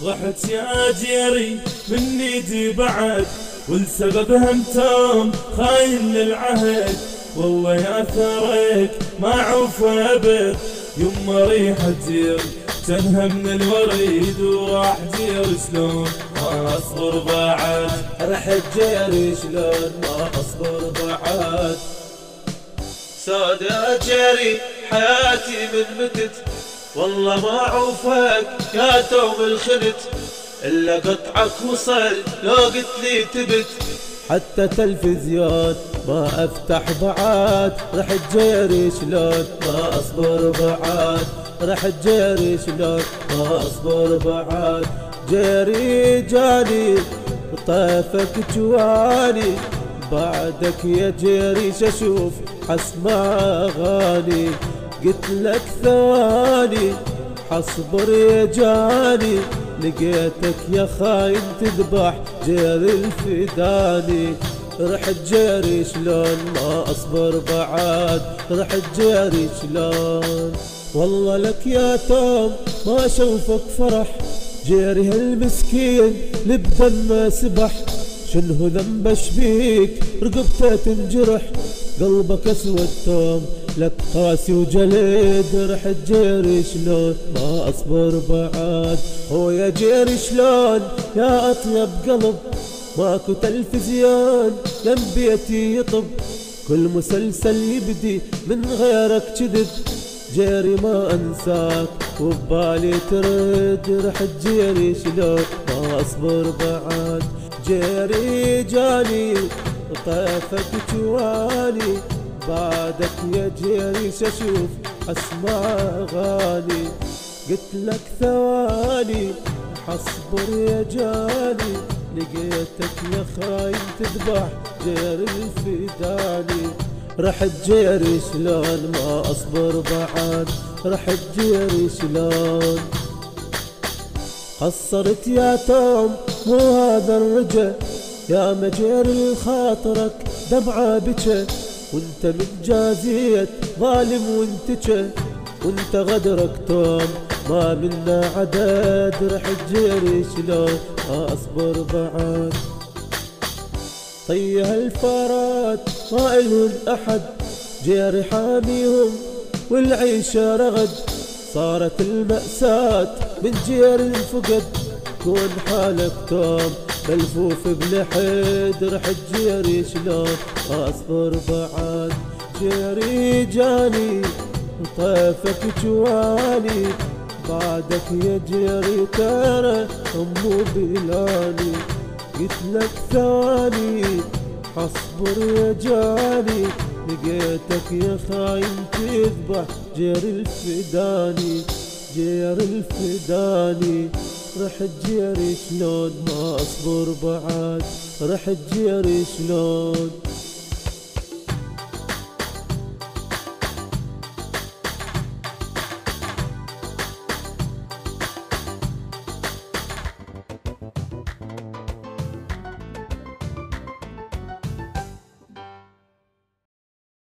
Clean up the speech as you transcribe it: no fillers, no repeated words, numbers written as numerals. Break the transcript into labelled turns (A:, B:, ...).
A: رحت يا جيري من ايدي بعد، ولسببها انتم خاين للعهد. والله يا ثريك ما عوف ابد، يما ريحة جيري تنهى من الوريد. وراح جيري شلون ما اصبر بعد،
B: رحت جيري شلون ما اصبر بعد. سود يا جيري حياتي من متت، والله ما عوفك يا توم الخنت، إلا قطعك وصل لو قلت لي تبت. حتى تلفزيون ما افتح بعد، رحت جيري شلون ما اصبر بعد. رحت جيري شلون ما اصبر بعد. جيري جاني طيفك جواني، بعدك يا جيري ششوف حسمع اغاني. قلت لك ثواني حصبر يا جاني، لقيتك يا خاين تذبح جيري الفداني. رحت جيري شلون ما اصبر بعد. رحت جيري شلون. والله لك يا توم ما اشوفك فرح، جيري هالمسكين لبدم سبح. شنو ذنب اشبيك رقبته تنجرح، قلبك اسود توم لك قاسي وجليد. رحت جيري شلون ما اصبر بعد. هو يا جيري شلون يا اطيب قلب، ماكو تلفزيون جنب بيتي يطب، كل مسلسل يبدي من غيرك كذب. جيري ما انساك وبالي ترد. رحت جيري شلون ما اصبر بعد. جيري جاني طيفك جواني، بعدك يا جيري ششوف اسمع اغاني. قلت لك ثواني حصبر يا جاني، لقيتك يا خاين تذبح جيري الفداني. رحت جيري شلون ما اصبر بعد. رحت جيري شلون. قصرت يا توم مو هذا الرجا، يا مجيري خاطرك دمعة بكى. وانت من جازية ظالم وانتجى، وانت غدرك توم ما منا عدد. رحت جيري شلون ما اصبر بعد. طيه الفارات ما إلهن احد، جيري حاميهم والعيشة رغد. صارت المأساة من جيري انفقد، كون حالك توم ملفوف بلحد. رحت جيري شلون ما اصبر بعد. جيري جاني طيفك جواني، بعدك يا جيري ترى امو بلاني. قلت لك ثواني حصبر يا جاني، لقيتك يا خاين تذبح جيري الفداني. جيري الفداني. رحت جيري شلون ما اصبر بعد. رحت جيري شلون.